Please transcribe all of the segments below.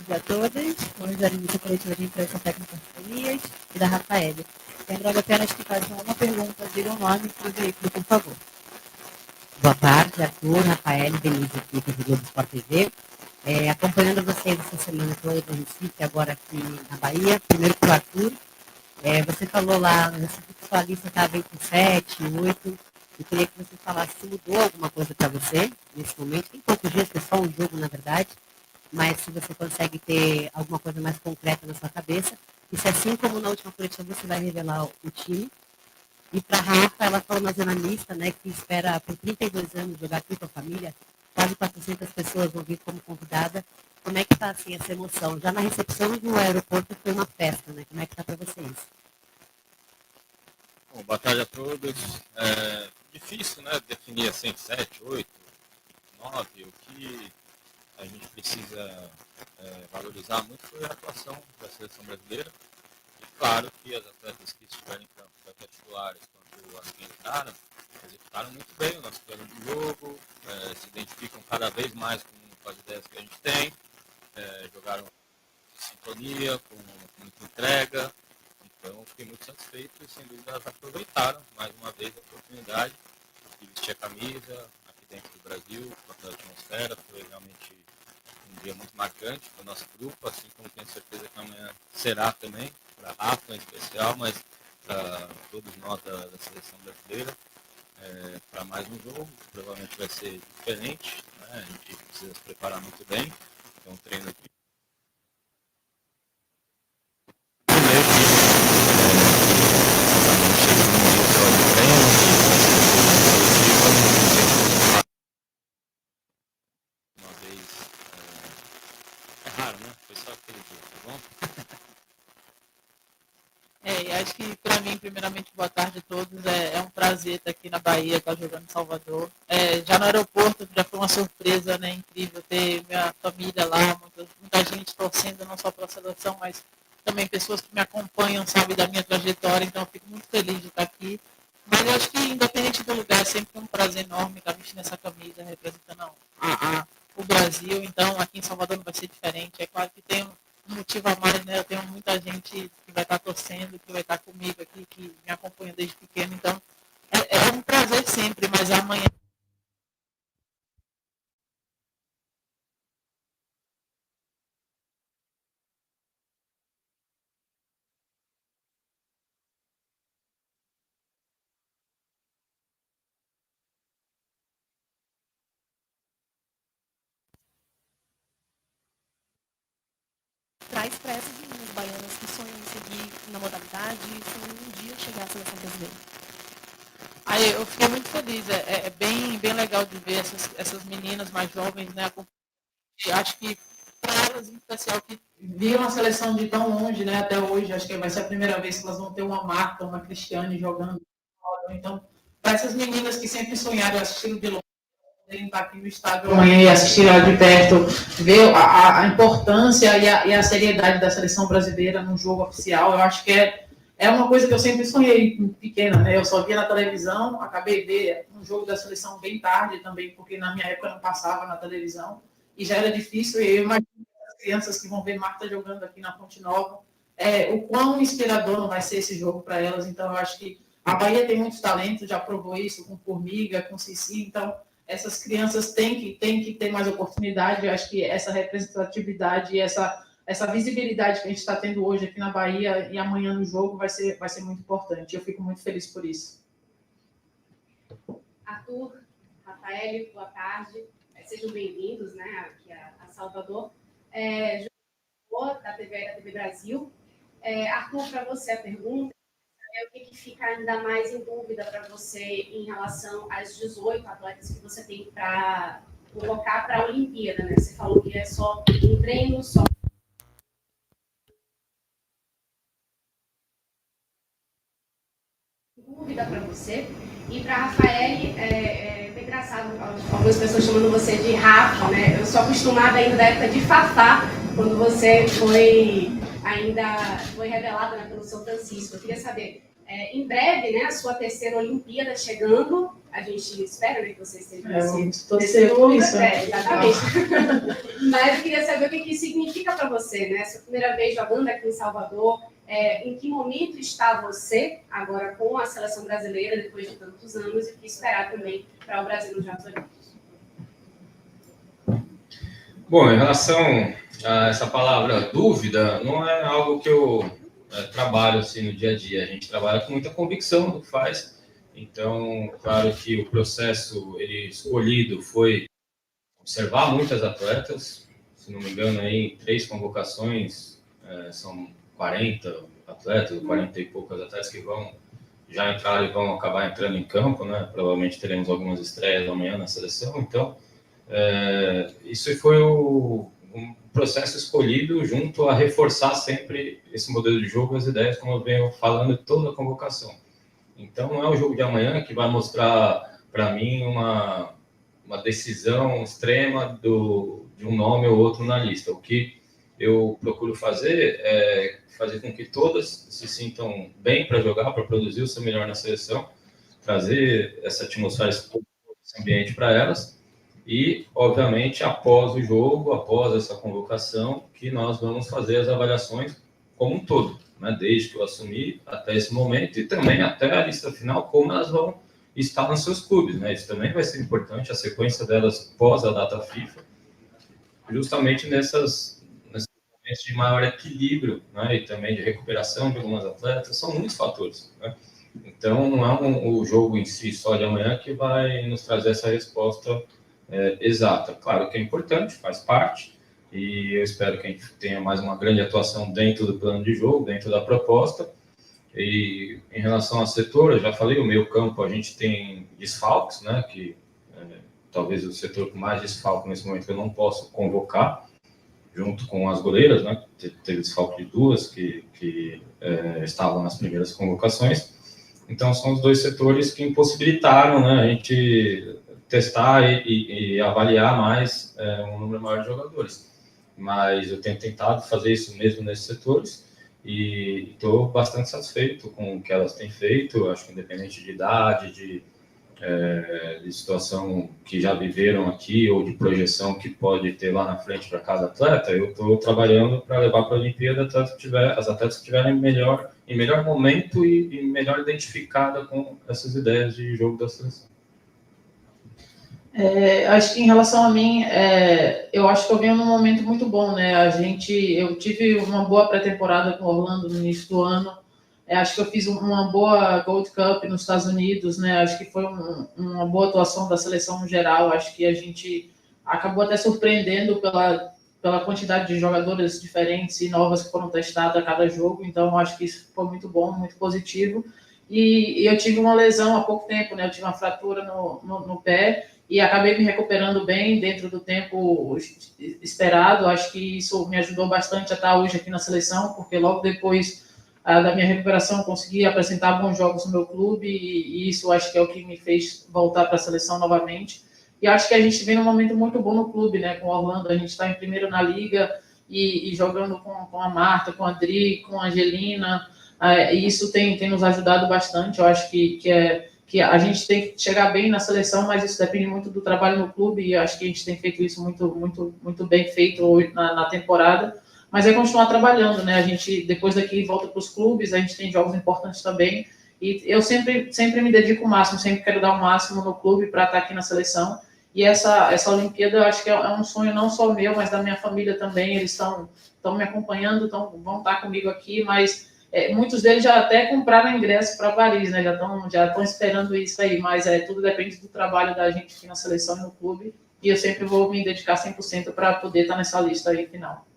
dia a todas. Hoje a missa coletiva de imprensa técnica Farias e da Rafael. Lembrando apenas que fazem uma pergunta, diga o nome para o veículo, por favor. Boa tarde, Arthur, Rafael, Denise aqui do Globo Sport TV. Acompanhando vocês essa semana toda em Recife, agora aqui na Bahia. Primeiro para o Arthur. Você falou lá, no Recife, que sua lista estava entre 7, 8. Eu queria que você falasse se mudou alguma coisa para você nesse momento. Tem poucos dias, que é só um jogo, na verdade. Mas se você consegue ter alguma coisa mais concreta na sua cabeça. E se assim como na última coletiva você vai revelar o time. E para a Rafa, ela falou na jornalista, né, que espera por 32 anos jogar aqui com a família. Quase 400 pessoas vão vir como convidada. Como é que está assim, essa emoção? Já na recepção do aeroporto foi uma festa, né? Como é que está para vocês? Bom, boa tarde a todos. Difícil, né, definir assim 7, 8, 9. O que a gente precisa valorizar muito foi a atuação da seleção brasileira. E claro que as atletas que estiveram em campo, tanto as titulares quanto as que entraram, executaram muito bem o nosso plano de jogo, se identificam cada vez mais com as ideias que a gente tem, jogaram em sintonia, com muita entrega. Então, fiquei muito satisfeito e, sem dúvida, elas aproveitaram mais uma vez a oportunidade de vestir a camisa aqui dentro do Brasil, com a atmosfera. Foi realmente um dia muito marcante para o nosso grupo, assim como tenho certeza que amanhã será também, para a Rafa em especial, mas para todos nós da seleção brasileira, para mais um jogo, que provavelmente vai ser diferente, né? A gente precisa se preparar muito bem, é um treino aqui. E acho que, para mim, primeiramente, boa tarde a todos. É um prazer estar aqui na Bahia, estar jogando em Salvador. Já no aeroporto, já foi uma surpresa, né, incrível ter minha família lá, muita gente torcendo, não só pela seleção, mas também pessoas que me acompanham, sabe, da minha trajetória. Então, eu fico muito feliz de estar aqui. Mas eu acho que, independente do lugar, é sempre um prazer enorme estar vestindo essa camisa, representando o Brasil. Então, aqui em Salvador não vai ser diferente. É claro que tem um motivo a mais, né? Eu tenho muita gente que vai estar torcendo, que vai estar comigo aqui, que me acompanha desde pequeno. Então, é um prazer sempre, mas amanhã. Traz para essas meninas baianas que sonham em seguir na modalidade e sonham um dia chegar à seleção brasileira. Aí eu fiquei muito feliz, bem legal de ver essas meninas mais jovens, né? Acho que para elas, em especial, que viram a seleção de tão longe, né, até hoje, acho que vai ser a primeira vez que elas vão ter uma Marta, uma Cristiane jogando. Então, para essas meninas que sempre sonharam assistindo de longe, poderem estar aqui no estádio amanhã e assistir ela de perto, ver a importância e a seriedade da seleção brasileira no jogo oficial, eu acho que é uma coisa que eu sempre sonhei pequena, né? Eu só via na televisão, acabei de ver um jogo da seleção bem tarde também, porque na minha época não passava na televisão, e já era difícil, e eu imagino as crianças que vão ver Marta jogando aqui na Fonte Nova, o quão inspirador não vai ser esse jogo para elas. Então, eu acho que a Bahia tem muito talento, já provou isso com Formiga, com Cici, então essas crianças têm que ter mais oportunidade. Eu acho que essa representatividade e essa visibilidade que a gente está tendo hoje aqui na Bahia e amanhã no jogo vai ser muito importante. Eu fico muito feliz por isso. Arthur, Rafael, boa tarde. Sejam bem-vindos, né, aqui a Salvador. Da TV Brasil. Arthur, para você a pergunta é o que fica ainda mais em dúvida para você em relação às 18 atletas que você tem para colocar para a Olimpíada, né? Você falou que é só um treino, só dúvida para você. E para a Rafael, é bem engraçado, algumas pessoas chamando você de Rafa, né? Eu sou acostumada ainda da época de Fafá, quando você foi revelada, né, pelo São Francisco. Eu queria saber, em breve, né, a sua terceira Olimpíada chegando, A gente espera, né, que vocês estejam Vamos torcer por isso. Exatamente. Mas eu queria saber o que significa para você, né? Sua primeira vez jogando aqui em Salvador, em que momento está você agora com a seleção brasileira, depois de tantos anos, e o que esperar também para o Brasil nos Jogos Olímpicos? Bom, em relação a essa palavra dúvida, não é algo que eu trabalho assim no dia a dia. A gente trabalha com muita convicção do que faz. Então, claro que o processo escolhido foi observar muitas atletas. Se não me engano, aí, em 3 convocações, são 40 atletas, 40 e poucos atletas que já entraram e vão acabar entrando em campo, né? Provavelmente teremos algumas estreias amanhã na seleção. Então, isso foi um processo escolhido junto a reforçar sempre esse modelo de jogo, as ideias, como eu venho falando em toda a convocação. Então, não é o jogo de amanhã que vai mostrar para mim uma decisão extrema de um nome ou outro na lista. O que eu procuro fazer é fazer com que todas se sintam bem para jogar, para produzir o seu melhor na seleção, trazer essa atmosfera, esse ambiente para elas. E, obviamente, após o jogo, após essa convocação, que nós vamos fazer as avaliações como um todo, né? Desde que eu assumi até esse momento e também até a lista final, como elas vão estar nos seus clubes, né? Isso também vai ser importante, a sequência delas pós a data FIFA, justamente nesses momentos de maior equilíbrio, né? E também de recuperação de algumas atletas, são muitos fatores, né? Então, não é o jogo em si só de amanhã que vai nos trazer essa resposta exata. Claro que é importante, faz parte, e eu espero que a gente tenha mais uma grande atuação dentro do plano de jogo, dentro da proposta. E em relação ao setor, eu já falei, o meio campo a gente tem desfalques, né, que talvez o setor com mais desfalque nesse momento eu não posso convocar, junto com as goleiras, né, teve desfalque de 2 que estavam nas primeiras convocações. Então, são os 2 setores que impossibilitaram, né, a gente testar e avaliar mais um número maior de jogadores. Mas eu tenho tentado fazer isso mesmo nesses setores e estou bastante satisfeito com o que elas têm feito. Acho que independente de idade, de situação que já viveram aqui ou de projeção que pode ter lá na frente para cada atleta, eu estou trabalhando para levar para a Olimpíada as atletas que estiverem em melhor momento e melhor identificada com essas ideias de jogo da seleção. Acho que em relação a mim, eu acho que eu venho num momento muito bom, né? Eu tive uma boa pré-temporada com o Orlando no início do ano. Acho que eu fiz uma boa Gold Cup nos Estados Unidos, né? Acho que foi uma boa atuação da seleção no geral. Acho que a gente acabou até surpreendendo pela quantidade de jogadoras diferentes e novas que foram testadas a cada jogo. Então, acho que isso foi muito bom, muito positivo. E eu tive uma lesão há pouco tempo, né? Eu tive uma fratura no pé e acabei me recuperando bem dentro do tempo esperado. Acho que isso me ajudou bastante a estar hoje aqui na seleção, porque logo depois da minha recuperação consegui apresentar bons jogos no meu clube e isso acho que é o que me fez voltar para a seleção novamente. E acho que a gente vem num momento muito bom no clube, né? Com o Orlando, a gente está em primeiro na liga e jogando com a Marta, com a Adri, com a Angelina, e isso tem nos ajudado bastante. Eu acho que a gente tem que chegar bem na seleção, mas isso depende muito do trabalho no clube e acho que a gente tem feito isso muito, muito, muito bem feito na temporada. Mas é continuar trabalhando, né? A gente, depois daqui, volta para os clubes, a gente tem jogos importantes também. E eu sempre me dedico o máximo, sempre quero dar o máximo no clube para estar aqui na seleção. E essa Olimpíada, eu acho que é um sonho não só meu, mas da minha família também. Eles estão me acompanhando, vão estar comigo aqui, mas muitos deles já até compraram ingresso para Paris, né? Já estão esperando isso aí, mas tudo depende do trabalho da gente aqui na seleção e no clube. E eu sempre vou me dedicar 100% para poder estar nessa lista aí final.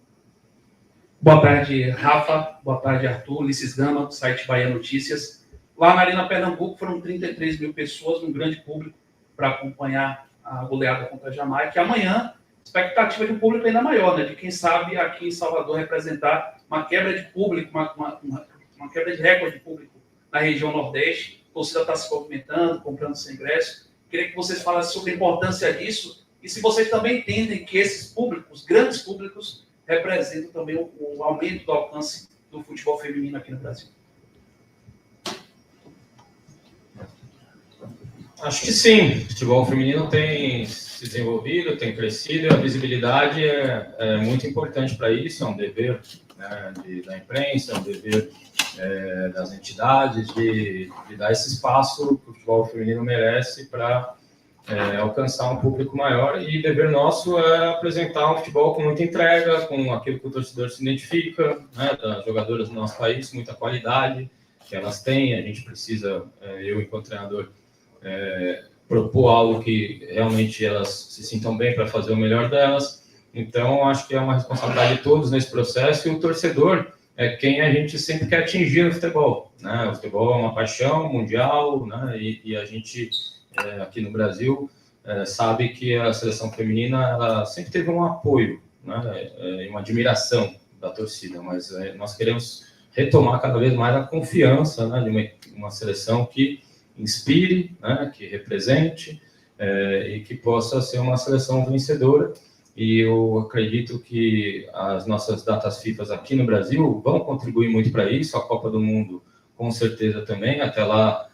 Boa tarde, Rafa. Boa tarde, Arthur. Ulisses Gama, do site Bahia Notícias. Lá na Arena Pernambuco foram 33 mil pessoas, um grande público, para acompanhar a goleada contra a Jamaica. E amanhã, expectativa de um público ainda maior, né? De quem sabe aqui em Salvador representar uma quebra de público, uma quebra de recorde de público na região Nordeste. A torcida está se movimentando, comprando seu ingresso. Queria que vocês falassem sobre a importância disso e se vocês também entendem que esses públicos, grandes públicos, representam também o aumento do alcance do futebol feminino aqui no Brasil. Acho que sim. O futebol feminino tem se desenvolvido, tem crescido, e a visibilidade é muito importante para isso. É um dever, né, da imprensa, é um dever das entidades de dar esse espaço que o futebol feminino merece para alcançar um público maior, e dever nosso é apresentar um futebol com muita entrega, com aquilo que o torcedor se identifica, né, das jogadoras do nosso país, muita qualidade que elas têm. A gente precisa, eu enquanto treinador, propor algo que realmente elas se sintam bem para fazer o melhor delas. Então, acho que é uma responsabilidade de todos nesse processo, e o torcedor é quem a gente sempre quer atingir no futebol, né? O futebol é uma paixão mundial, né? E a gente, aqui no Brasil, sabe que a seleção feminina ela sempre teve um apoio, né? E uma admiração da torcida, mas nós queremos retomar cada vez mais a confiança, né, de uma seleção que inspire, né, que represente e que possa ser uma seleção vencedora. E eu acredito que as nossas datas FIFA aqui no Brasil vão contribuir muito para isso, a Copa do Mundo com certeza também. Até lá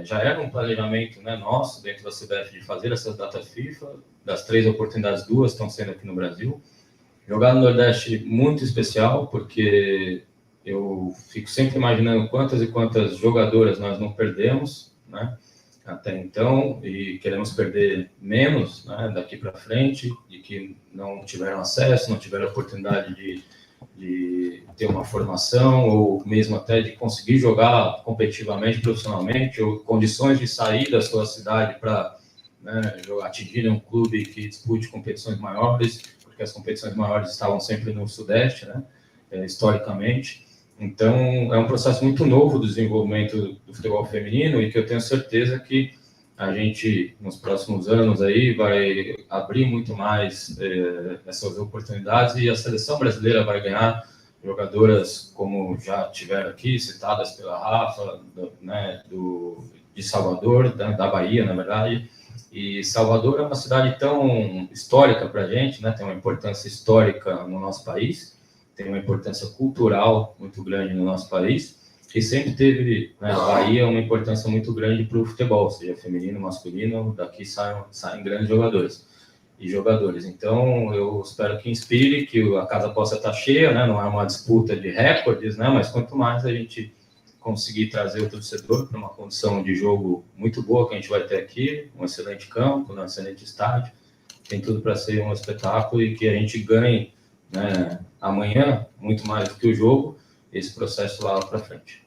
já era um planejamento, né, nosso dentro da CBF de fazer essas datas FIFA. Das 3 oportunidades, 2 estão sendo aqui no Brasil. Jogar no Nordeste muito especial, porque eu fico sempre imaginando quantas e quantas jogadoras nós não perdemos, né, até então, e queremos perder menos, né, daqui para frente, de que não tiveram acesso, não tiveram oportunidade de ter uma formação, ou mesmo até de conseguir jogar competitivamente, profissionalmente, ou condições de sair da sua cidade para, né, atingir um clube que dispute competições maiores, porque as competições maiores estavam sempre no Sudeste, né, historicamente. Então, é um processo muito novo do desenvolvimento do futebol feminino, e que eu tenho certeza que a gente, nos próximos anos, aí, vai abrir muito mais essas oportunidades, e a seleção brasileira vai ganhar jogadoras como já tiveram aqui, citadas pela Rafa, né, de Salvador, da Bahia, na verdade. E Salvador é uma cidade tão histórica para a gente, né, tem uma importância histórica no nosso país, tem uma importância cultural muito grande no nosso país, e sempre teve, né, a Bahia, uma importância muito grande para o futebol, seja feminino, masculino, daqui saem grandes jogadores e jogadores. Então, eu espero que inspire, que a casa possa estar cheia, né, não é uma disputa de recordes, né, mas quanto mais a gente conseguir trazer o torcedor para uma condição de jogo muito boa que a gente vai ter aqui, um excelente campo, um excelente estádio, tem tudo para ser um espetáculo, e que a gente ganhe, né, amanhã, muito mais do que o jogo, esse processo lá para frente.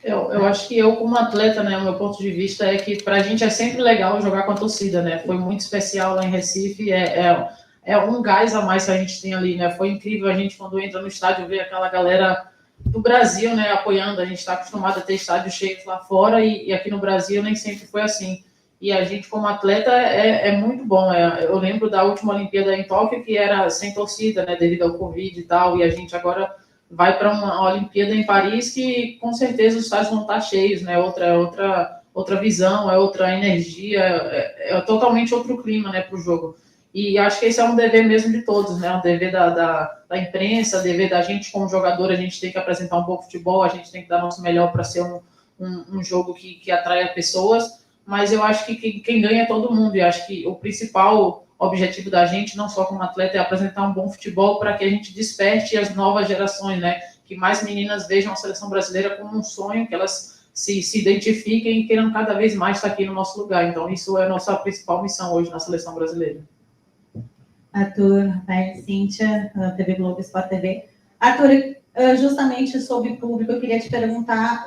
Eu acho que eu, como atleta, né, o meu ponto de vista é que para a gente é sempre legal jogar com a torcida, né? Foi muito especial lá em Recife, é um gás a mais que a gente tem ali, né? Foi incrível a gente, quando entra no estádio, ver aquela galera do Brasil, né, apoiando. A gente está acostumado a ter estádios cheios lá fora, e aqui no Brasil nem sempre foi assim. E a gente, como atleta, é muito bom. Eu lembro da última Olimpíada em Tóquio, que era sem torcida, né, devido ao Covid e tal, e a gente agora vai para uma Olimpíada em Paris, que com certeza os estádios vão estar cheios, né, outra visão, é outra energia, é totalmente outro clima, né, para o jogo. E acho que esse é um dever mesmo de todos, né, um dever da imprensa, dever da gente como jogador. A gente tem que apresentar um bom futebol, a gente tem que dar nosso melhor para ser um jogo que atraia pessoas. Mas eu acho que quem ganha é todo mundo, e acho que o principal objetivo da gente, não só como atleta, é apresentar um bom futebol para que a gente desperte as novas gerações, né? Que mais meninas vejam a seleção brasileira como um sonho, que elas se identifiquem e queiram cada vez mais estar aqui no nosso lugar. Então, isso é a nossa principal missão hoje na seleção brasileira. Arthur, Rafael, Cíntia, TV Globo, Sport TV. Arthur, justamente sobre o público, eu queria te perguntar...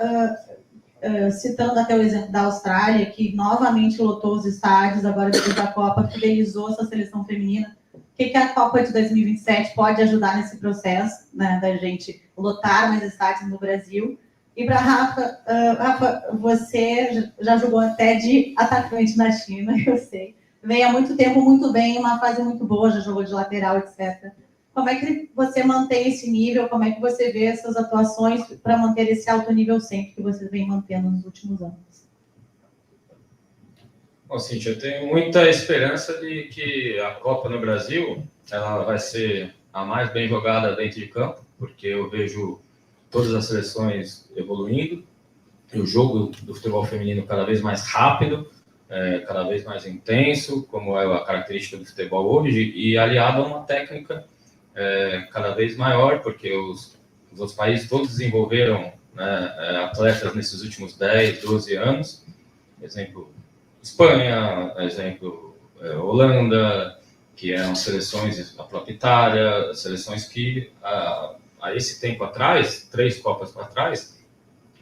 citando até o exemplo da Austrália, que novamente lotou os estádios agora depois da Copa, fidelizou essa seleção feminina. O que a Copa de 2027 pode ajudar nesse processo, né, da gente lotar mais estádios no Brasil? E para Rafa, você já jogou até de atacante na China, eu sei. Vem há muito tempo muito bem, uma fase muito boa, já jogou de lateral, etc. Como é que você mantém esse nível? Como é que você vê essas atuações para manter esse alto nível sempre que você vem mantendo nos últimos anos? Bom, Cíntia, eu tenho muita esperança de que a Copa no Brasil ela vai ser a mais bem jogada dentro de campo, porque eu vejo todas as seleções evoluindo, o jogo do futebol feminino cada vez mais rápido, cada vez mais intenso, como é a característica do futebol hoje, e aliado a uma técnica cada vez maior, porque os outros países todos desenvolveram, né, atletas nesses últimos 10, 12 anos, exemplo Espanha, exemplo Holanda, que eram seleções, a própria Itália, seleções que há esse tempo atrás, 3 Copas para trás,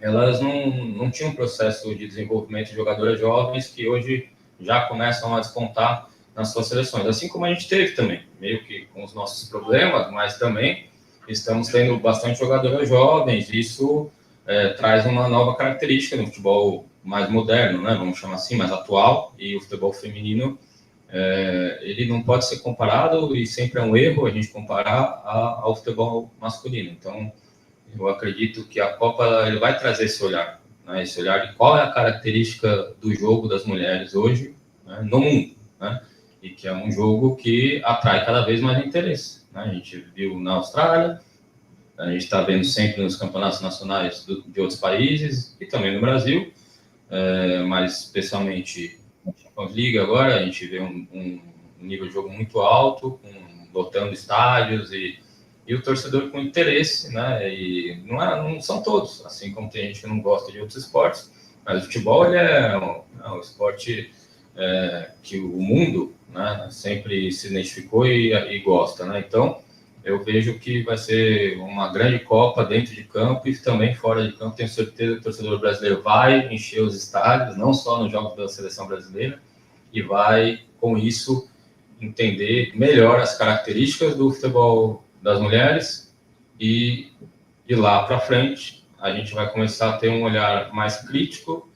elas não tinham um processo de desenvolvimento de jogadoras jovens que hoje já começam a despontar nas suas seleções. Assim como a gente teve também, meio que com os nossos problemas, mas também estamos tendo bastante jogadoras jovens, e isso traz uma nova característica no futebol mais moderno, né, vamos chamar assim, mais atual, e o futebol feminino, ele não pode ser comparado, e sempre é um erro a gente comparar ao futebol masculino. Então, eu acredito que a Copa ele vai trazer esse olhar, né, esse olhar de qual é a característica do jogo das mulheres hoje, né, no mundo, né, e que é um jogo que atrai cada vez mais interesse, né. A gente viu na Austrália, a gente está vendo sempre nos campeonatos nacionais de outros países e também no Brasil, mas especialmente na Champions League agora, a gente vê um nível de jogo muito alto, lotando estádios e o torcedor com interesse, né? E não são todos, assim como tem gente que não gosta de outros esportes, mas o futebol ele é um esporte que o mundo, né, sempre se identificou e gosta, né? Então, eu vejo que vai ser uma grande Copa dentro de campo e também fora de campo. Tenho certeza que o torcedor brasileiro vai encher os estádios, não só nos jogos da seleção brasileira, e vai, com isso, entender melhor as características do futebol das mulheres, e de lá para frente a gente vai começar a ter um olhar mais crítico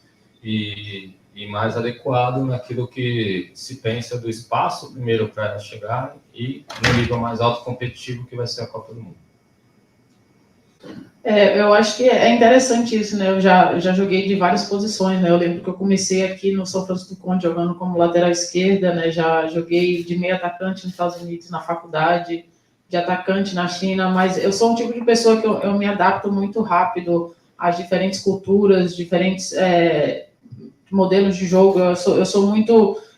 e mais adequado naquilo que se pensa do espaço, primeiro, para chegar, e no nível mais alto competitivo que vai ser a Copa do Mundo. Eu acho que é interessante isso, né? Eu já joguei de várias posições, né? Eu lembro que eu comecei aqui no São Francisco do Conde jogando como lateral esquerda, né? Já joguei de meio atacante nos Estados Unidos na faculdade, de atacante na China, mas eu sou um tipo de pessoa que eu me adapto muito rápido às diferentes culturas, diferentes modelos de jogo.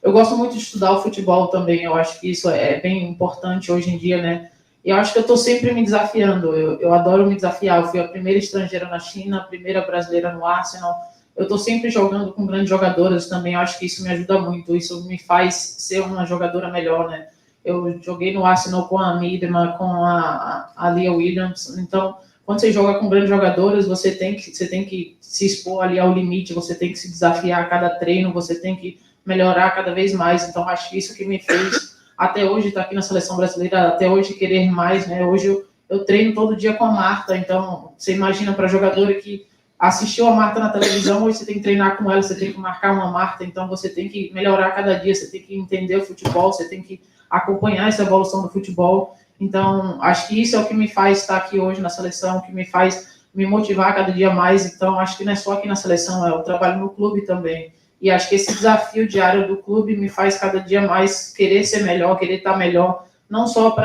Eu gosto muito de estudar o futebol também. Eu acho que isso é bem importante hoje em dia, né? E eu acho que eu estou sempre me desafiando. Eu adoro me desafiar. Eu fui a primeira estrangeira na China, a primeira brasileira no Arsenal. Eu estou sempre jogando com grandes jogadoras também. Eu acho que isso me ajuda muito. Isso me faz ser uma jogadora melhor, né? Eu joguei no Arsenal com a Midma, com a Leah Williams. Então, quando você joga com grandes jogadoras, você tem que se expor ali ao limite, você tem que se desafiar a cada treino, você tem que melhorar cada vez mais. Então, acho que isso que me fez, até hoje, estar aqui na Seleção Brasileira, até hoje querer mais, né? Hoje eu treino todo dia com a Marta, então, você imagina para a jogadora que assistiu a Marta na televisão, hoje você tem que treinar com ela, você tem que marcar uma Marta, então você tem que melhorar cada dia, você tem que entender o futebol, você tem que acompanhar essa evolução do futebol. Então, acho que isso é o que me faz estar aqui hoje na seleção, que me faz me motivar cada dia mais. Então, acho que não é só aqui na seleção, eu trabalho no clube também. E acho que esse desafio diário do clube me faz cada dia mais querer ser melhor, querer estar melhor, não só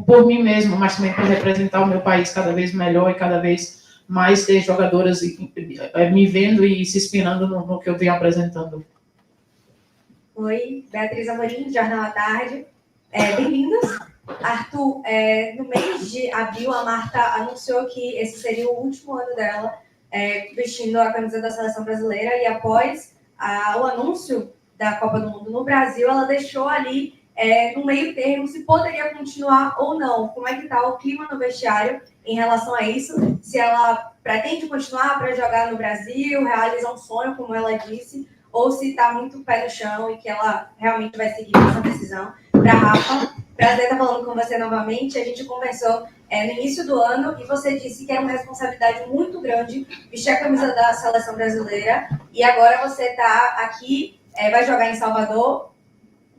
por mim mesmo, mas também para representar o meu país cada vez melhor e cada vez mais ter jogadoras me vendo e se inspirando no que eu venho apresentando. Oi, Beatriz Amorim, Jornal à Tarde. Bem-vindos. Arthur, no mês de abril, a Marta anunciou que esse seria o último ano dela vestindo a camisa da Seleção Brasileira, e após o anúncio da Copa do Mundo no Brasil, ela deixou ali no meio termo se poderia continuar ou não. Como é que está o clima no vestiário em relação a isso? Se ela pretende continuar para jogar no Brasil, realizar um sonho, como ela disse, ou se está muito pé no chão e que ela realmente vai seguir essa decisão. Para Rafa, prazer estar falando com você novamente. A gente conversou no início do ano e você disse que era uma responsabilidade muito grande vestir a camisa da Seleção Brasileira, e agora você está aqui, vai jogar em Salvador.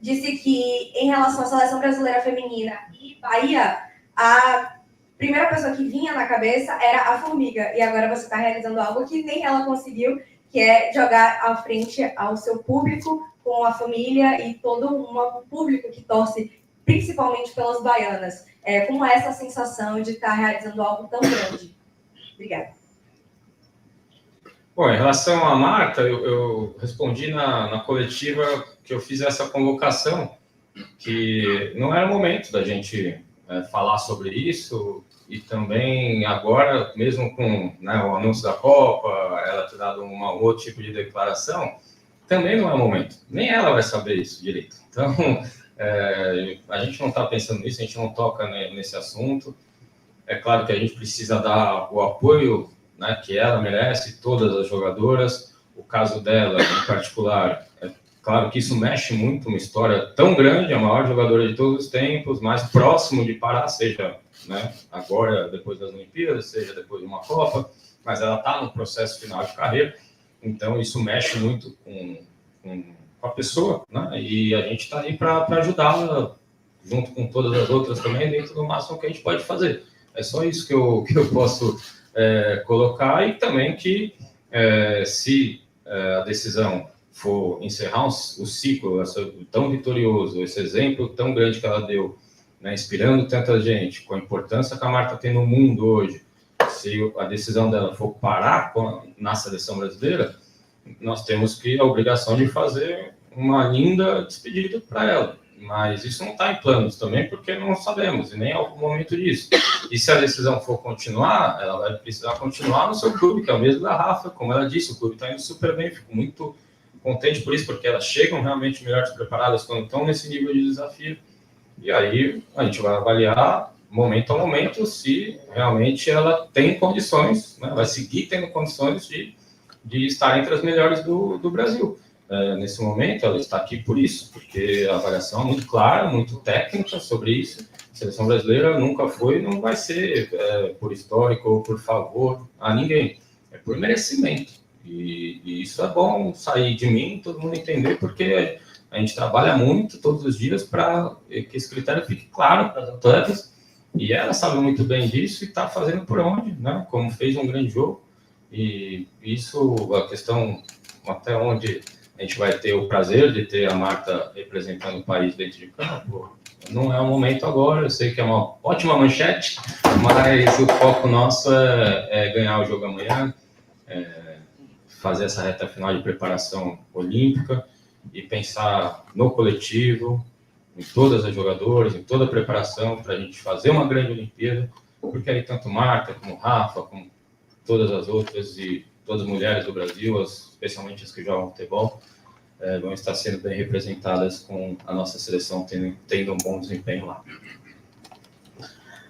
Disse que, em relação à Seleção Brasileira Feminina e Bahia, a primeira pessoa que vinha na cabeça era a Formiga, e agora você está realizando algo que nem ela conseguiu, que é jogar à frente ao seu público, com a família e todo um público que torce principalmente pelas baianas. Como é essa sensação de estar realizando algo tão grande? Obrigada. Bom, em relação à Marta, eu respondi na coletiva que eu fiz essa convocação, que não era o momento da gente falar sobre isso, e também agora, mesmo com, né, o anúncio da Copa, ela ter dado um outro tipo de declaração, também não é o momento. Nem ela vai saber isso direito. Então, a gente não está pensando nisso, a gente não toca nesse assunto. É claro que a gente precisa dar o apoio, né, que ela merece, todas as jogadoras. O caso dela, em particular, é claro que isso mexe muito, uma história tão grande, a maior jogadora de todos os tempos, mais próximo de parar, seja, né, agora, depois das Olimpíadas, seja depois de uma Copa, mas ela está no processo final de carreira, então isso mexe muito com a pessoa, né, e a gente está aí para ajudá-la, junto com todas as outras também, dentro do máximo que a gente pode fazer. É só isso que eu posso colocar, e também que se a decisão for encerrar o ciclo tão vitorioso, esse exemplo tão grande que ela deu, né, inspirando tanta gente, com a importância que a Marta tem no mundo hoje, se a decisão dela for parar na seleção brasileira, nós temos a obrigação de fazer uma linda despedida para ela. Mas isso não está em planos também, porque não sabemos, e nem é o momento disso. E se a decisão for continuar, ela vai precisar continuar no seu clube, que é o mesmo da Rafa. Como ela disse, o clube está indo super bem, fico muito contente por isso, porque elas chegam realmente melhores preparadas quando estão nesse nível de desafio. E aí a gente vai avaliar, momento a momento, se realmente ela tem condições, né, vai seguir tendo condições de estar entre as melhores do Brasil. Nesse momento, ela está aqui por isso, porque a avaliação é muito clara, muito técnica sobre isso. A seleção brasileira nunca foi, não vai ser por histórico ou por favor a ninguém, é por merecimento. E isso é bom sair de mim, todo mundo entender, porque a gente trabalha muito todos os dias para que esse critério fique claro para as atletas, e ela sabe muito bem disso e está fazendo por onde, né? Como fez um grande jogo, e isso, a questão até onde a gente vai ter o prazer de ter a Marta representando o país dentro de campo, não é o momento agora. Eu sei que é uma ótima manchete, mas o foco nosso é ganhar o jogo amanhã, fazer essa reta final de preparação olímpica e pensar no coletivo, em todas as jogadoras, em toda a preparação para a gente fazer uma grande Olimpíada, porque aí tanto Marta como Rafa, como todas as outras e todas as mulheres do Brasil, especialmente as que jogam futebol, vão estar sendo bem representadas com a nossa seleção tendo um bom desempenho lá.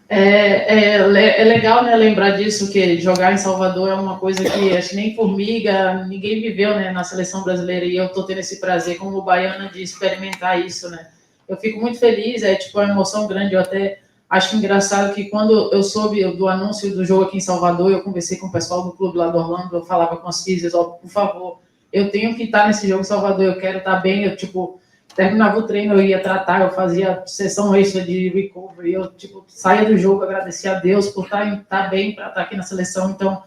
É legal, né, lembrar disso, que jogar em Salvador é uma coisa que acho que nem formiga, ninguém viveu, né, na seleção brasileira, e eu estou tendo esse prazer, como baiana, de experimentar isso, né. Eu fico muito feliz, tipo uma emoção grande. Eu até acho engraçado que quando eu soube do anúncio do jogo aqui em Salvador, eu conversei com o pessoal do clube lá do Orlando, eu falava com as físicas, por favor, eu tenho que estar nesse jogo em Salvador, eu quero estar bem. Eu, terminava o treino, eu ia tratar, eu fazia sessão extra de recovery, eu, saía do jogo, agradecia a Deus por estar bem para estar aqui na seleção. Então,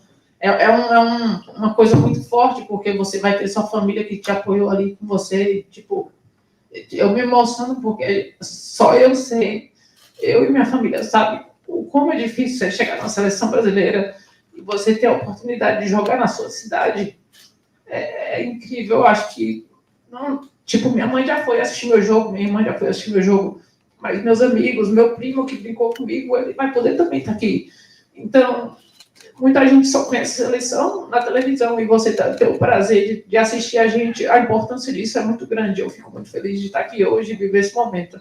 uma coisa muito forte, porque você vai ter sua família que te apoiou ali com você, eu me emociono porque só eu sei, eu e minha família sabe como é difícil você chegar na seleção brasileira e você ter a oportunidade de jogar na sua cidade. É incrível. Eu acho que minha mãe já foi assistir meu jogo, minha irmã já foi assistir meu jogo, mas meus amigos, meu primo que brincou comigo, ele vai poder também estar aqui. Então, muita gente só conhece a seleção na televisão, e você ter o prazer de assistir a gente, a importância disso é muito grande. Eu fico muito feliz de estar aqui hoje e viver esse momento.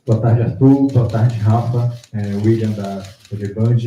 Boa tarde, Arthur. Boa tarde, Rafa. William, da TV Band.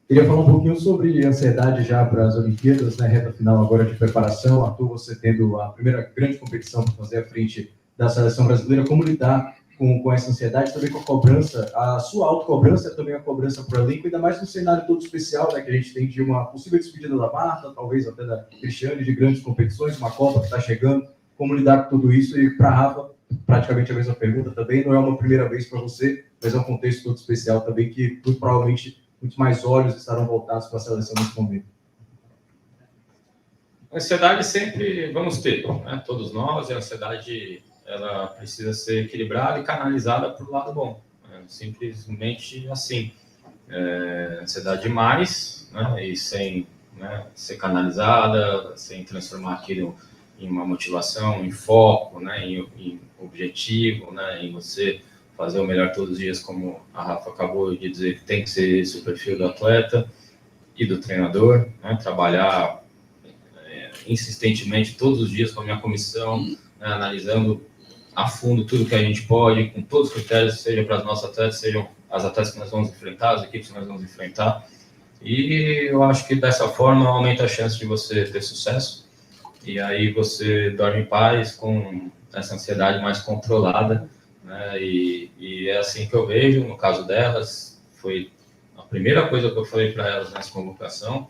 Queria falar um pouquinho sobre ansiedade já para as Olimpíadas, né? Reta final agora de preparação. Arthur, você tendo a primeira grande competição para fazer à frente da seleção brasileira, como lidar com essa ansiedade, também com a cobrança, a sua autocobrança, também a cobrança para o elenco, ainda mais num cenário todo especial, né, que a gente tem de uma possível despedida da Marta, talvez até da Cristiane, de grandes competições, uma Copa que está chegando, como lidar com tudo isso? E para a Rafa, praticamente a mesma pergunta também, não é uma primeira vez para você, mas é um contexto todo especial também, que muito provavelmente muitos mais olhos estarão voltados para a seleção nesse momento. Ansiedade sempre vamos ter, né? Todos nós, e a ansiedade ela precisa ser equilibrada e canalizada para o lado bom. Simplesmente assim. Ansiedade demais, né? E sem né, ser canalizada, sem transformar aquilo em uma motivação, em foco, né, em objetivo, né, em você fazer o melhor todos os dias, como a Rafa acabou de dizer, que tem que ser esse o perfil do atleta e do treinador, né, trabalhar insistentemente todos os dias com a minha comissão, né, analisando a fundo tudo que a gente pode, com todos os critérios, seja para as nossas atletas, sejam as atletas que nós vamos enfrentar, as equipes que nós vamos enfrentar. E eu acho que dessa forma aumenta a chance de você ter sucesso. E aí você dorme em paz, com essa ansiedade mais controlada, né? E é assim que eu vejo. No caso delas, foi a primeira coisa que eu falei para elas nessa convocação,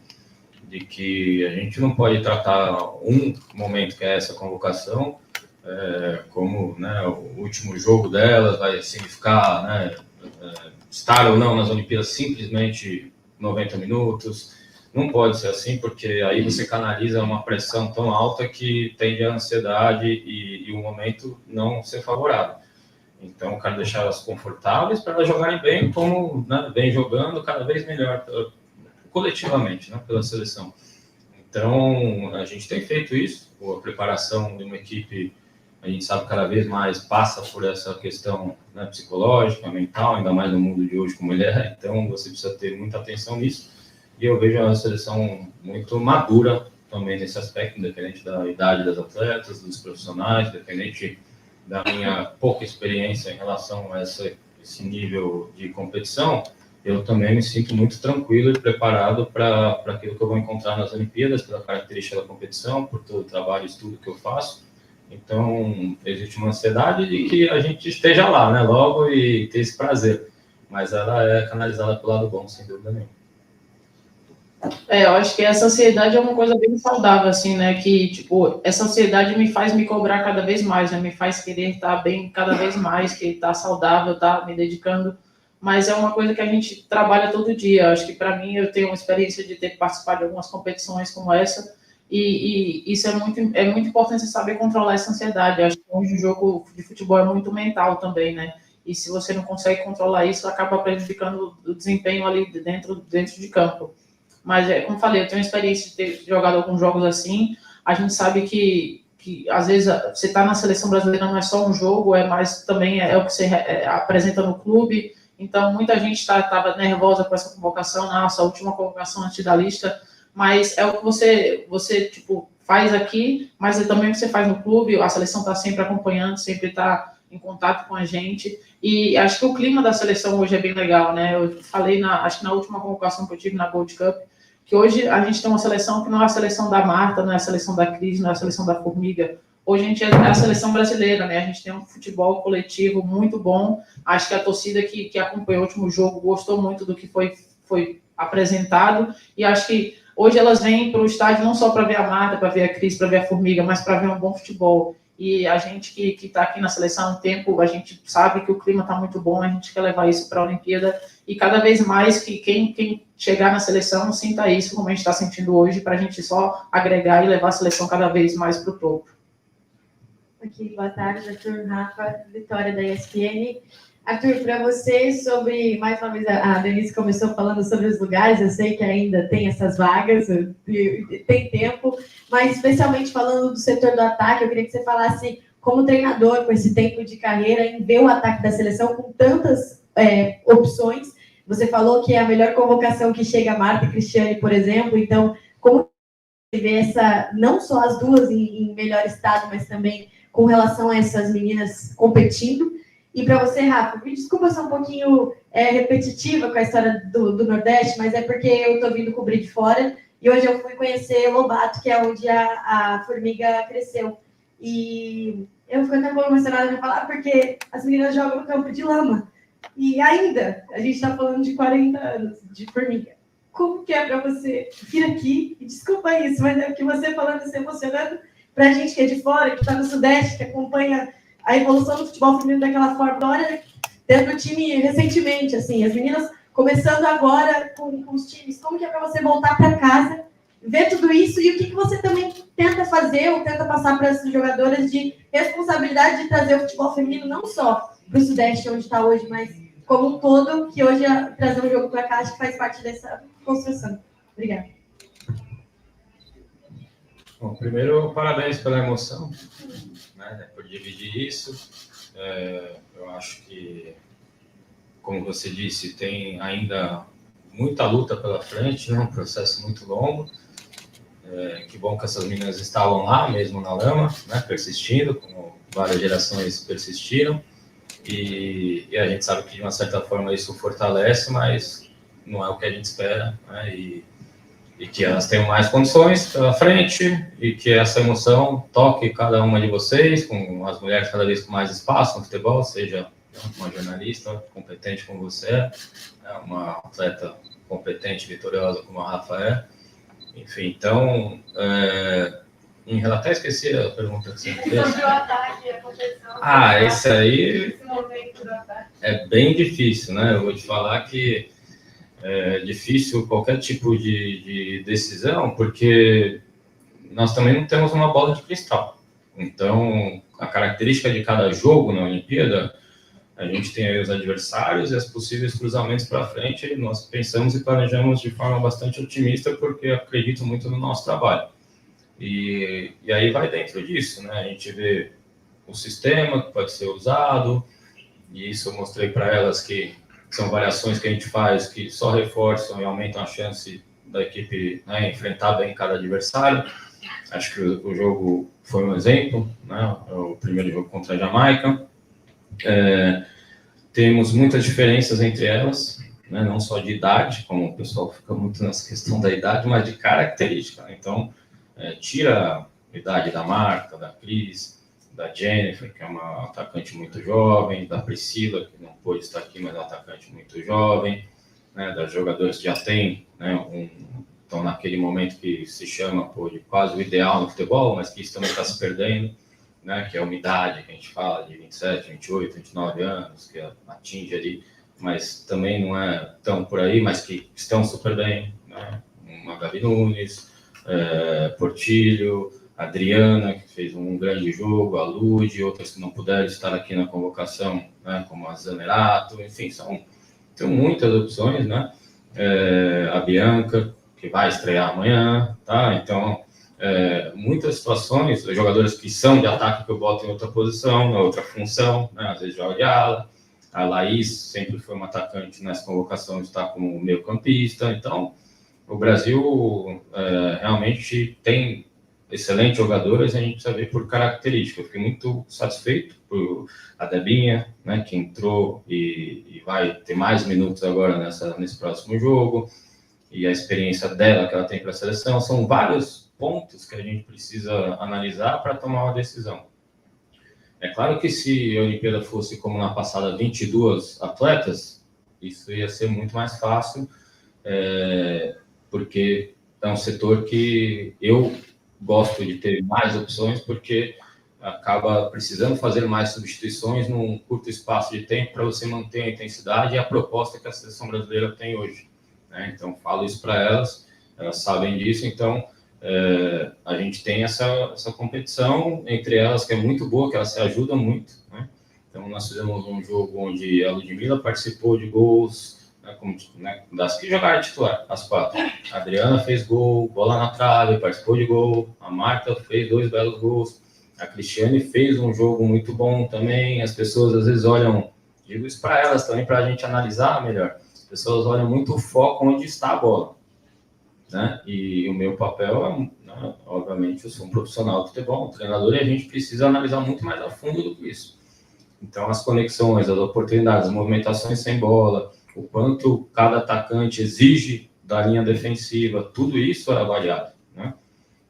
de que a gente não pode tratar um momento que é essa convocação como, né, o último jogo delas vai significar, né, estar ou não nas Olimpíadas simplesmente 90 minutos. Não pode ser assim, porque aí você canaliza uma pressão tão alta que tende a ansiedade e o momento não ser favorável. Então, eu quero deixar elas confortáveis para elas jogarem bem, como, né, vem jogando cada vez melhor, coletivamente, né, pela seleção. Então, a gente tem feito isso, a preparação de uma equipe, a gente sabe cada vez mais passa por essa questão, né, psicológica, mental, ainda mais no mundo de hoje como ele é, então você precisa ter muita atenção nisso. E eu vejo a seleção muito madura também nesse aspecto, independente da idade das atletas, dos profissionais, independente da minha pouca experiência em relação a esse nível de competição, eu também me sinto muito tranquilo e preparado para aquilo que eu vou encontrar nas Olimpíadas, pela característica da competição, por todo o trabalho e estudo que eu faço. Então, existe uma ansiedade de que a gente esteja lá, né, logo e ter esse prazer. Mas ela é canalizada pelo lado bom, sem dúvida nenhuma. Eu acho que essa ansiedade é uma coisa bem saudável, assim, né? Que, tipo, essa ansiedade me faz me cobrar cada vez mais, né? Me faz querer estar bem cada vez mais, que estar saudável, estar me dedicando. Mas é uma coisa que a gente trabalha todo dia. Acho que, para mim, eu tenho uma experiência de ter participado de algumas competições como essa, e isso é muito importante saber controlar essa ansiedade. Acho que hoje o jogo de futebol é muito mental também, né? E se você não consegue controlar isso, acaba prejudicando o desempenho ali dentro de campo. Mas, como falei, eu tenho experiência de ter jogado alguns jogos assim. A gente sabe que às vezes, você está na seleção brasileira, não é só um jogo, é mais também o que você apresenta no clube. Então, muita gente estava nervosa com essa convocação, nossa, última convocação antes da lista, mas é o que você tipo, faz aqui, mas é também o que você faz no clube. A seleção está sempre acompanhando, sempre está em contato com a gente. E acho que o clima da seleção hoje é bem legal, né? Eu falei, acho que na última convocação que eu tive na Gold Cup, que hoje a gente tem uma seleção que não é a seleção da Marta, não é a seleção da Cris, não é a seleção da Formiga. Hoje a gente é a seleção brasileira, né? A gente tem um futebol coletivo muito bom. Acho que a torcida que acompanhou o último jogo gostou muito do que foi apresentado. E acho que hoje elas vêm para o estádio não só para ver a Marta, para ver a Cris, para ver a Formiga, mas para ver um bom futebol. E a gente que está aqui na seleção há um tempo, a gente sabe que o clima está muito bom, a gente quer levar isso para a Olimpíada, e cada vez mais que quem chegar na seleção sinta isso, como a gente está sentindo hoje, para a gente só agregar e levar a seleção cada vez mais para o topo. Aqui, boa tarde, Arthur, Rafa, Vitória da ESPN. Arthur, para você, mais uma vez, a Denise começou falando sobre os lugares, eu sei que ainda tem essas vagas, tem tempo, mas especialmente falando do setor do ataque, eu queria que você falasse, como treinador, com esse tempo de carreira, em ver o ataque da seleção com tantas opções. Você falou que é a melhor convocação que chega a Marta e Cristiane, por exemplo, então, como você vê não só as duas em melhor estado, mas também com relação a essas meninas competindo? E para você, Rafa, me desculpa ser um pouquinho repetitiva com a história do Nordeste, mas é porque eu estou vindo cobrir de fora, e hoje eu fui conhecer Lobato, que é onde a Formiga cresceu. E eu fico até um pouco emocionada de falar, porque as meninas jogam no campo de lama. E ainda, a gente está falando de 40 anos de Formiga. Como que é para você vir aqui, e desculpa isso, mas é que você falando se emocionando, para a gente que é de fora, que está no Sudeste, que acompanha a evolução do futebol feminino daquela forma. Olha, dentro do time recentemente, assim, as meninas começando agora com os times, como que é para você voltar para casa, ver tudo isso, e o que você também tenta fazer ou tenta passar para essas jogadoras de responsabilidade de trazer o futebol feminino não só para o Sudeste, onde está hoje, mas como um todo, que hoje trazer um jogo para cá, acho que faz parte dessa construção. Obrigada. Bom, primeiro, parabéns pela emoção, né, por dividir isso. Eu acho que, como você disse, tem ainda muita luta pela frente, né, um processo muito longo. Que bom que essas meninas estavam lá, mesmo na lama, né, persistindo, como várias gerações persistiram. E a gente sabe que, de uma certa forma, isso fortalece, mas não é o que a gente espera, né, e que elas tenham mais condições pela frente e que essa emoção toque cada uma de vocês, com as mulheres cada vez com mais espaço no futebol, seja uma jornalista competente como você é, uma atleta competente, vitoriosa como a Rafa é. Enfim, então, até esqueci a pergunta que você fez. Sobre o ataque, a competição. Esse aí é bem difícil, né? Eu vou te falar que é difícil qualquer tipo de decisão, porque nós também não temos uma bola de cristal. Então, a característica de cada jogo na Olimpíada, a gente tem aí os adversários e os possíveis cruzamentos para frente, e nós pensamos e planejamos de forma bastante otimista, porque acredito muito no nosso trabalho. E aí vai dentro disso, né? A gente vê o sistema que pode ser usado, e isso eu mostrei para elas que são variações que a gente faz que só reforçam e aumentam a chance da equipe, né, enfrentar bem cada adversário. Acho que o jogo foi um exemplo, né? O primeiro jogo contra a Jamaica. Temos muitas diferenças entre elas, né? Não só de idade, como o pessoal fica muito nessa questão da idade, mas de característica. Então, tira a idade da Marta, da Cris, da Jennifer, que é uma atacante muito jovem, da Priscila, que não pôde estar aqui, mas é uma atacante muito jovem, né, das jogadoras que já tem, né, estão naquele momento que se chama de quase o ideal no futebol, mas que isso também está se perdendo, né, que é a umidade que a gente fala de 27, 28, 29 anos, que atinge ali, mas também não é tão por aí, mas que estão super bem, né, uma Gabi Nunes, Portilho, Adriana, que fez um grande jogo, a Lud, outras que não puderam estar aqui na convocação, né, como a Zanerato, enfim, tem muitas opções, né? A Bianca, que vai estrear amanhã, tá? Então, muitas situações, jogadores que são de ataque que eu boto em outra posição, na outra função, né? Às vezes joga de ala. A Laís sempre foi uma atacante nessa convocação, está como meio campista. Então, o Brasil realmente tem excelentes jogadores, a gente precisa ver por característica. Eu fiquei muito satisfeito por a Debinha, né, que entrou e vai ter mais minutos agora nesse próximo jogo, e a experiência dela que ela tem para a seleção. São vários pontos que a gente precisa analisar para tomar uma decisão. É claro que se a Olimpíada fosse como na passada 22 atletas, isso ia ser muito mais fácil, porque é um setor que eu gosto de ter mais opções, porque acaba precisando fazer mais substituições num curto espaço de tempo para você manter a intensidade e a proposta que a seleção brasileira tem hoje, né? Então, falo isso para elas sabem disso. Então, a gente tem essa competição entre elas, que é muito boa, que elas se ajudam muito, né? Então, nós fizemos um jogo onde a Ludmilla participou de gols, né, das que jogaram titular, as 4. A Adriana fez gol, bola na trave, participou de gol. A Marta fez 2 belos gols. A Cristiane fez um jogo muito bom também. As pessoas às vezes olham, digo isso para elas também, para a gente analisar melhor. As pessoas olham muito o foco onde está a bola, né? E o meu papel né, obviamente, eu sou um profissional de futebol, um treinador, e a gente precisa analisar muito mais a fundo do que isso. Então, as conexões, as oportunidades, as movimentações sem bola, o quanto cada atacante exige da linha defensiva, tudo isso é avaliado, né?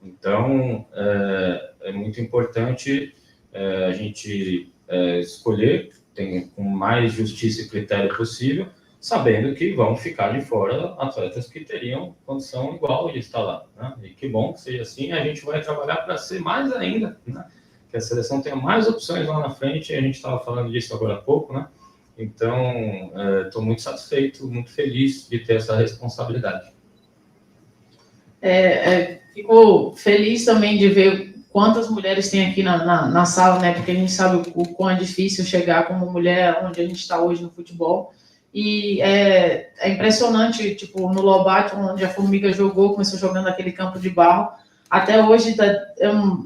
Então, é muito importante a gente escolher com mais justiça e critério possível, sabendo que vão ficar de fora atletas que teriam condição igual de estar lá, né? E que bom que seja assim, a gente vai trabalhar para ser mais ainda, né? Que a seleção tenha mais opções lá na frente, a gente estava falando disso agora há pouco, né? Então, estou muito satisfeito, muito feliz de ter essa responsabilidade. Fico feliz também de ver quantas mulheres tem aqui na sala, né? Porque a gente sabe o quão é difícil chegar como mulher onde a gente está hoje no futebol. E é impressionante, tipo, no Lobato, onde a Formiga jogou, começou jogando aquele campo de barro, até hoje,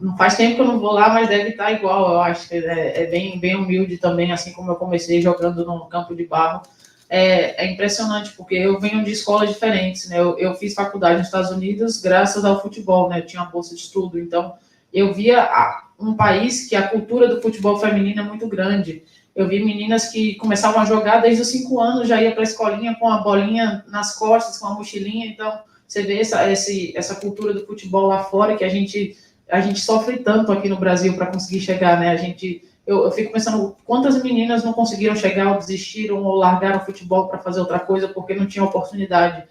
não faz tempo que eu não vou lá, mas deve estar igual, eu acho que é bem humilde também, assim como eu comecei jogando no campo de barro. É impressionante, porque eu venho de escolas diferentes, né? Eu fiz faculdade nos Estados Unidos graças ao futebol, né? Eu tinha uma bolsa de estudo, então eu via um país que a cultura do futebol feminino é muito grande. Eu vi meninas que começavam a jogar desde os 5 anos, já ia para a escolinha com a bolinha nas costas, com a mochilinha, então você vê essa cultura do futebol lá fora, que a gente sofre tanto aqui no Brasil para conseguir chegar, né? Eu fico pensando quantas meninas não conseguiram chegar, ou desistiram, ou largaram o futebol para fazer outra coisa, porque não tinham oportunidade.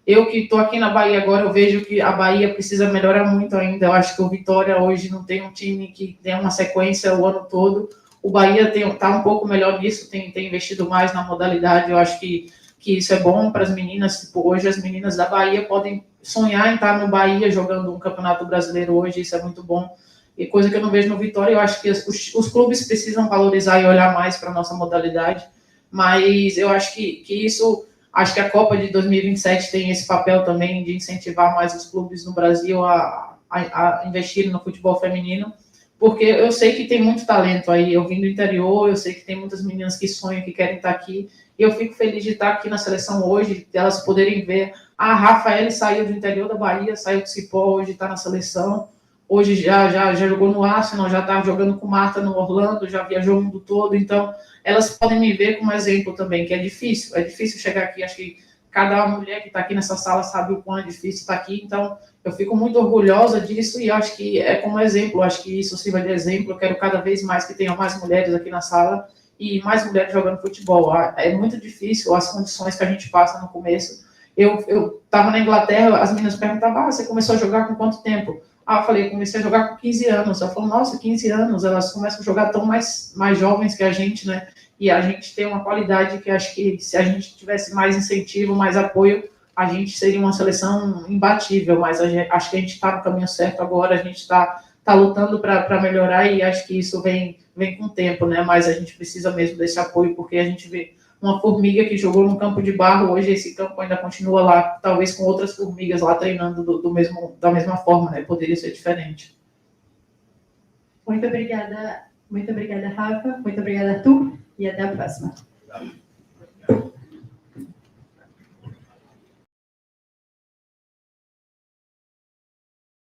Eu que estou aqui na Bahia agora, eu vejo que a Bahia precisa melhorar muito ainda. Eu acho que o Vitória hoje não tem um time que tem uma sequência o ano todo. O Bahia está um pouco melhor nisso, tem investido mais na modalidade. Eu acho que isso é bom para as meninas. Tipo, hoje as meninas da Bahia podem sonhar em estar no Bahia jogando um campeonato brasileiro hoje, isso é muito bom. E coisa que eu não vejo no Vitória, eu acho que os clubes precisam valorizar e olhar mais para a nossa modalidade, mas eu acho que isso, acho que a Copa de 2027 tem esse papel também de incentivar mais os clubes no Brasil a investirem no futebol feminino, porque eu sei que tem muito talento aí, eu vim do interior, eu sei que tem muitas meninas que sonham, que querem estar aqui, e eu fico feliz de estar aqui na seleção hoje, de elas poderem ver, a Rafaele saiu do interior da Bahia, saiu do Cipó, hoje está na seleção, hoje já jogou no Arsenal, já está jogando com Marta no Orlando, já viajou o mundo todo, então elas podem me ver como exemplo também, que é difícil chegar aqui, acho que cada mulher que está aqui nessa sala sabe o quão é difícil estar aqui, então eu fico muito orgulhosa disso e acho que é como exemplo, acho que isso sirva de exemplo, eu quero cada vez mais que tenham mais mulheres aqui na sala e mais mulheres jogando futebol, é muito difícil as condições que a gente passa no começo. Eu estava na Inglaterra, as meninas perguntavam, você começou a jogar com quanto tempo? Eu falei, comecei a jogar com 15 anos. Ela falou, nossa, 15 anos, elas começam a jogar tão mais jovens que a gente, né? E a gente tem uma qualidade que acho que se a gente tivesse mais incentivo, mais apoio, a gente seria uma seleção imbatível, mas acho que a gente está no caminho certo agora, a gente está lutando para melhorar e acho que isso vem com o tempo, né? Mas a gente precisa mesmo desse apoio, porque a gente vê uma formiga que jogou no campo de barro, hoje esse campo ainda continua lá, talvez com outras formigas lá treinando da mesma forma, né? Poderia ser diferente. Muito obrigada, Rafa, muito obrigada, Arthur, e até a próxima.